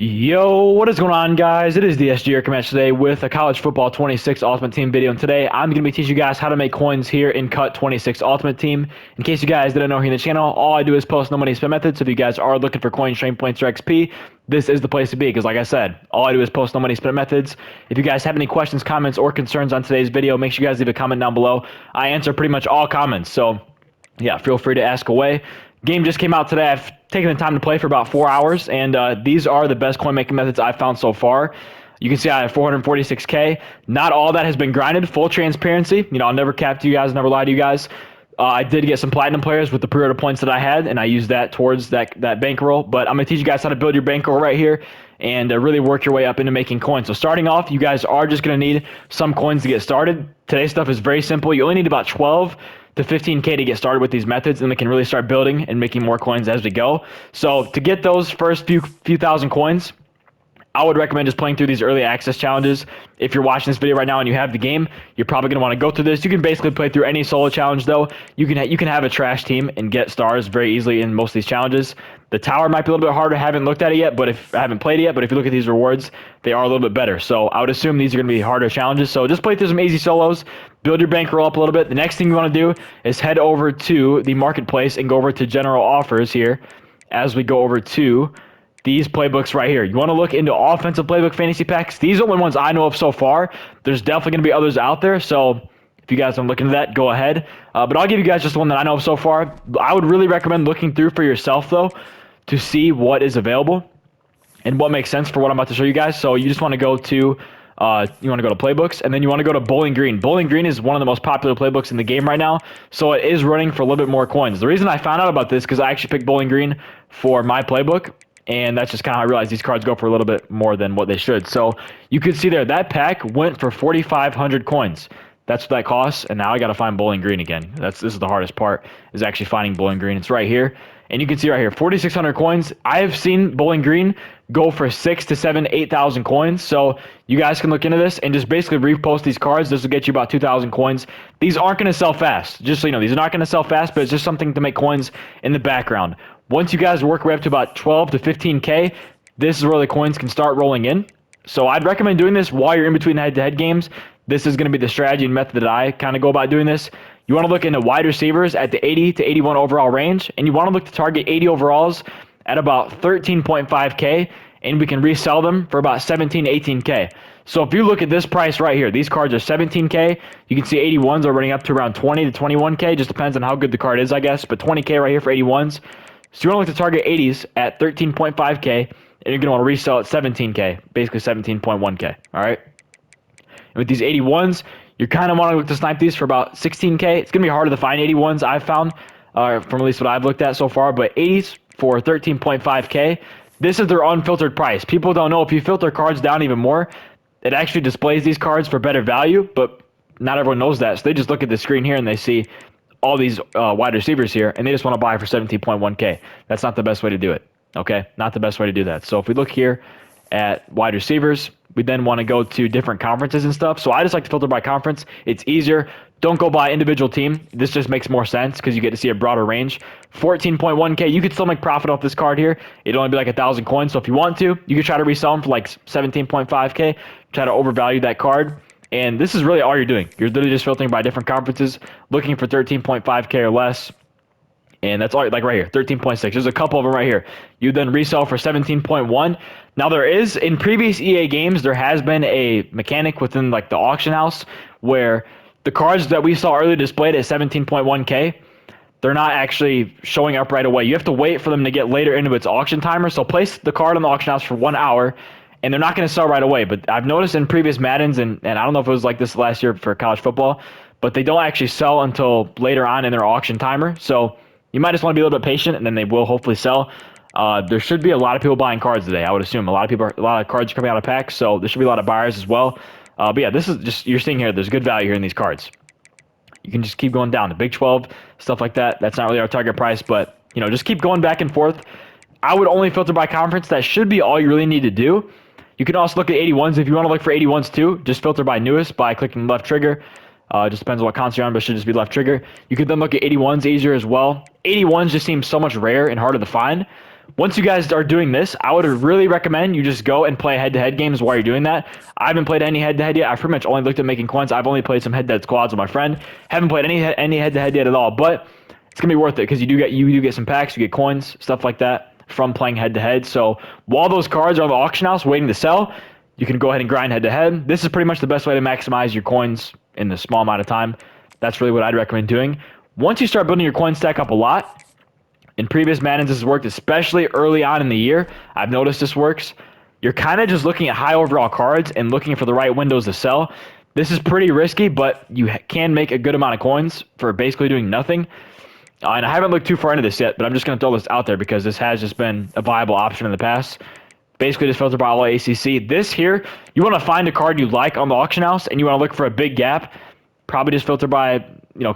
Yo, what is going on, guys? It is the SGR Command today with a College Football 26 Ultimate Team video, and today I'm going to be teaching you guys how to make coins here in Cut 26 Ultimate Team. In case you guys didn't know here in the channel, all I do is post no money spend methods, so if you guys are looking for coins, train points, or XP, this is the place to be, because like I said, all I do is post no money spend methods. If you guys have any questions, comments, or concerns on today's video, make sure you guys leave a comment down below. I answer pretty much all comments, so yeah, feel free to ask away. Game just came out today. I've taken the time to play for about 4 hours, and these are the best coin making methods I've found so far. You can see I have 446K. Not all that has been grinded. Full transparency. I'll never cap to you guys, never lie to you guys. I did get some platinum players with the pre-order points that I had, and I used that towards that bankroll. But I'm going to teach you guys how to build your bankroll right here and really work your way up into making coins. So starting off, you guys are just going to need some coins to get started. Today's stuff is very simple. You only need about 12 to 15K to get started with these methods, and we can really start building and making more coins as we go. So to get those first few thousand coins, I would recommend just playing through these early access challenges. If you're watching this video right now and you have the game, you're probably going to want to go through this. You can basically play through any solo challenge, though. You can have a trash team and get stars very easily in most of these challenges. The tower might be a little bit harder. I haven't looked at it yet, but if I haven't played it yet, but if you look at these rewards, they are a little bit better. So I would assume these are going to be harder challenges. So just play through some easy solos, build your bankroll up a little bit. The next thing you want to do is head over to the marketplace and go over to general offers here as we go over to these playbooks right here. You want to look into offensive playbook fantasy packs. These are the only ones I know of so far. There's definitely going to be others out there. So if you guys want to look into that, go ahead. But I'll give you guys just one that I know of so far. I would really recommend looking through for yourself, though, to see what is available and what makes sense for what I'm about to show you guys. So you just want to go to you want to go to playbooks, and then you want to go to Bowling Green. Bowling Green is one of the most popular playbooks in the game right now, so it is running for a little bit more coins. The reason I found out about this because I actually picked Bowling Green for my playbook, and that's just kind of how I realized these cards go for a little bit more than what they should. So you could see there, that pack went for 4,500 coins. That's what that costs, and now I got to find Bowling Green again. This is the hardest part, is actually finding Bowling Green. It's right here, and you can see right here, 4,600 coins. I have seen Bowling Green go for 6,000 to 7,000, 8,000 coins, so you guys can look into this and just basically repost these cards. This will get you about 2,000 coins. These aren't going to sell fast, just so you know. These are not going to sell fast, but it's just something to make coins in the background. Once you guys work way up to about 12 to 15K, this is where the coins can start rolling in. So I'd recommend doing this while you're in between head-to-head games. This is going to be the strategy and method that I kind of go about doing this. You want to look into wide receivers at the 80 to 81 overall range, and you want to look to target 80 overalls at about 13.5K, and we can resell them for about 17 to 18K. So if you look at this price right here, these cards are 17K. You can see 81s are running up to around 20 to 21K. Just depends on how good the card is, I guess, but 20K right here for 81s. So you want to look to target 80s at 13.5K, and you're going to want to resell at 17K, basically 17.1K, all right? And with these 81s, you kind of want to look to snipe these for about 16K. It's going to be harder to find 81s, I've found, from at least what I've looked at so far, but 80s for 13.5K, this is their unfiltered price. People don't know, if you filter cards down even more, it actually displays these cards for better value, but not everyone knows that. So they just look at the screen here and they see all these wide receivers here, and they just want to buy for 17.1K. That's not the best way to do it, okay? Not the best way to do that. So if we look here at wide receivers, we then want to go to different conferences and stuff. So I just like to filter by conference. It's easier. Don't go by individual team. This just makes more sense because you get to see a broader range. 14.1K, you could still make profit off this card here. It'd only be like 1,000 coins. So if you want to, you could try to resell them for like 17.5K, try to overvalue that card. And this is really all you're doing. You're literally just filtering by different conferences, looking for 13.5K or less. And that's all, like right here, 13.6. There's a couple of them right here. You then resell for 17.1. Now there is, in previous EA games, there has been a mechanic within like the auction house where the cards that we saw earlier displayed at 17.1K, they're not actually showing up right away. You have to wait for them to get later into its auction timer. So place the card on the auction house for 1 hour, and they're not going to sell right away. But I've noticed in previous Maddens, and I don't know if it was like this last year for college football, but they don't actually sell until later on in their auction timer. So you might just want to be a little bit patient, and then they will hopefully sell. There should be a lot of people buying cards today, I would assume. A lot of cards are coming out of packs, so there should be a lot of buyers as well. But yeah, this is just, you're seeing here, there's good value here in these cards. You can just keep going down. The Big 12, stuff like that, that's not really our target price, but just keep going back and forth. I would only filter by conference. That should be all you really need to do. You can also look at 81s. If you want to look for 81s too, just filter by newest by clicking left trigger. Just depends on what console you're on, but it should just be left trigger. You could then look at 81s easier as well. 81s just seem so much rare and harder to find, Once you guys are doing this, I would really recommend you just go and play head-to-head games while you're doing that. I haven't played any head-to-head yet. I've pretty much only looked at making coins. I've only played some head-to-head squads with my friend. Haven't played any head-to-head yet at all, but it's gonna be worth it because you do get some packs, you get coins, stuff like that from playing head-to-head. So while those cards are on the auction house waiting to sell, you can go ahead and grind head-to-head. This is pretty much the best way to maximize your coins in a small amount of time. That's really what I'd recommend doing. Once you start building your coin stack up a lot, in previous Maddens, this has worked, especially early on in the year. I've noticed this works. You're kind of just looking at high overall cards and looking for the right windows to sell. This is pretty risky, but you can make a good amount of coins for basically doing nothing. And I haven't looked too far into this yet, but I'm just going to throw this out there because this has just been a viable option in the past. Basically, just filter by all ACC. This here, you want to find a card you like on the auction house, and you want to look for a big gap. Probably just filter by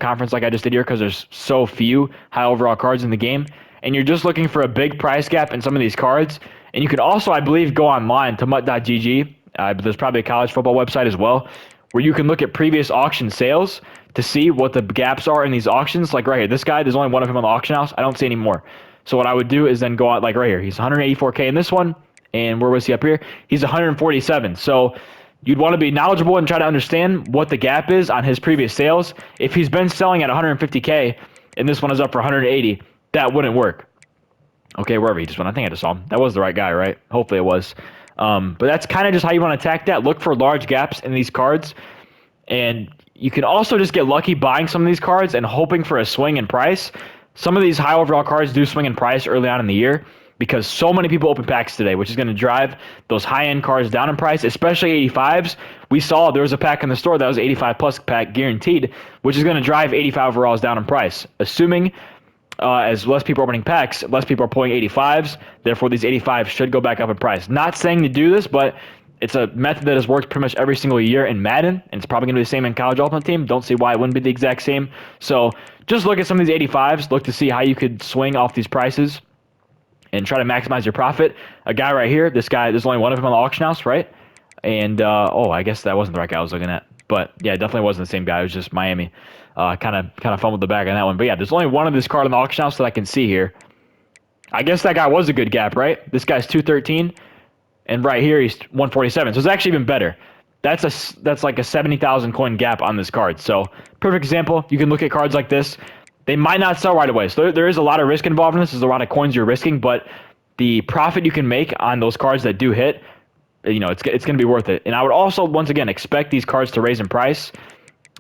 conference like I just did here because there's so few high overall cards in the game. And you're just looking for a big price gap in some of these cards. And you can also, I believe, go online to mutt.gg. There's probably a college football website as well, where you can look at previous auction sales to see what the gaps are in these auctions. Like right here, this guy, there's only one of him on the auction house. I don't see any more. So what I would do is then go out like right here. He's 184K in this one. And where was he up here? He's 147. So you'd want to be knowledgeable and try to understand what the gap is on his previous sales. If he's been selling at 150K and this one is up for 180, that wouldn't work. Okay, wherever he just went. I think I just saw him. That was the right guy, right? Hopefully it was. But that's kind of just how you want to attack that. Look for large gaps in these cards. And you can also just get lucky buying some of these cards and hoping for a swing in price. Some of these high overall cards do swing in price early on in the year because so many people open packs today, which is going to drive those high-end cards down in price, especially 85s. We saw there was a pack in the store that was 85 plus pack guaranteed, which is going to drive 85 overalls down in price. Assuming as less people are opening packs, less people are pulling 85s, therefore these 85s should go back up in price. Not saying to do this, but it's a method that has worked pretty much every single year in Madden, and it's probably going to be the same in College Ultimate Team. Don't see why it wouldn't be the exact same. So just look at some of these 85s, look to see how you could swing off these prices and try to maximize your profit. A guy right here, this guy, there's only one of them on the auction house, right? And, I guess that wasn't the right guy I was looking at. But, yeah, it definitely wasn't the same guy. It was just Miami. Kind of fumbled the bag on that one. But, yeah, there's only one of this card on the auction house that I can see here. I guess that guy was a good gap, right? This guy's 213, and right here he's 147. So it's actually even better. That's like a 70,000 coin gap on this card. So, perfect example. You can look at cards like this. They might not sell right away. So there is a lot of risk involved in this. There's a lot of coins you're risking, but the profit you can make on those cards that do hit, it's going to be worth it. And I would also, once again, expect these cards to raise in price.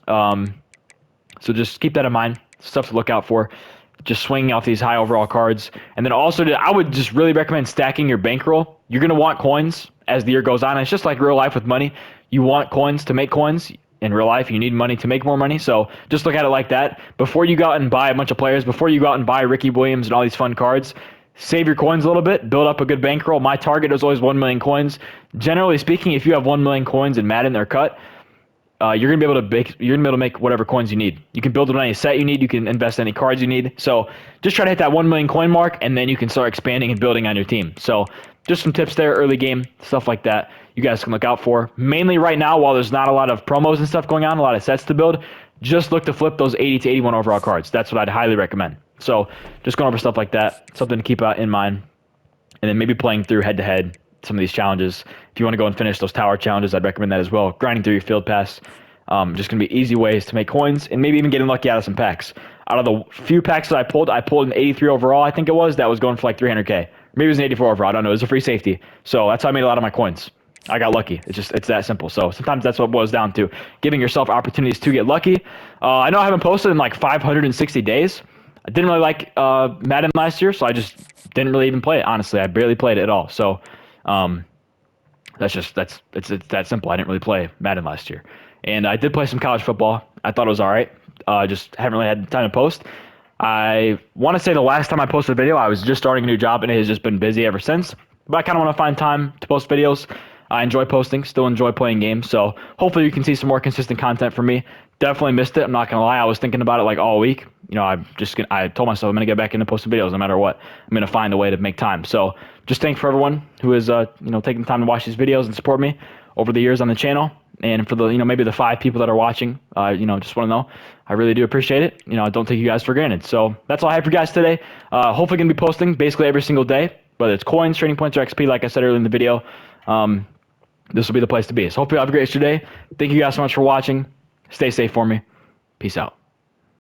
So just keep that in mind. Stuff to look out for. Just swinging off these high overall cards. And then also, I would just really recommend stacking your bankroll. You're going to want coins as the year goes on. It's just like real life with money. You want coins to make coins. In real life, you need money to make more money. So just look at it like that. Before you go out and buy a bunch of players, before you go out and buy Ricky Williams and all these fun cards, save your coins a little bit, build up a good bankroll. My target is always 1 million coins. Generally speaking, if you have 1 million coins in Madden or cut, you're gonna be able to make whatever coins you need. You can build it on any set you need. You can invest in any cards you need. So just try to hit that 1 million coin mark, and then you can start expanding and building on your team. So just some tips there, early game stuff like that. You guys can look out for. Mainly right now, while there's not a lot of promos and stuff going on, a lot of sets to build, just look to flip those 80 to 81 overall cards. That's what I'd highly recommend. So just going over stuff like that, something to keep in mind, and then maybe playing through head-to-head some of these challenges. If you want to go and finish those tower challenges, I'd recommend that as well. Grinding through your field pass. Just going to be easy ways to make coins and maybe even getting lucky out of some packs. Out of the few packs that I pulled an 83 overall, I think it was, that was going for like 300K. Maybe it was an 84 overall, I don't know. It was a free safety. So that's how I made a lot of my coins. I got lucky. It's that simple. So sometimes that's what it boils down to, giving yourself opportunities to get lucky. I know I haven't posted in like 560 days. I didn't really like Madden last year, so I just didn't really even play it, honestly. I barely played it at all. So it's that simple. I didn't really play Madden last year. And I did play some college football. I thought it was all right. Just haven't really had time to post. I want to say the last time I posted a video, I was just starting a new job, and it has just been busy ever since. But I kind of want to find time to post videos. I enjoy posting, still enjoy playing games. So hopefully you can see some more consistent content from me. Definitely missed it. I'm not going to lie. I was thinking about it like all week. I told myself I'm going to get back into posting videos no matter what. I'm going to find a way to make time. So just thanks for everyone who has, taking the time to watch these videos and support me over the years on the channel. And for the, maybe the 5 people that are watching, just want to know, I really do appreciate it. I don't take you guys for granted. So that's all I have for you guys today. Hopefully going to be posting basically every single day. whether it's coins, trading points, or XP, like I said earlier in the video, this will be the place to be. So hopefully you have a great rest of your day. Thank you guys so much for watching. Stay safe for me. Peace out.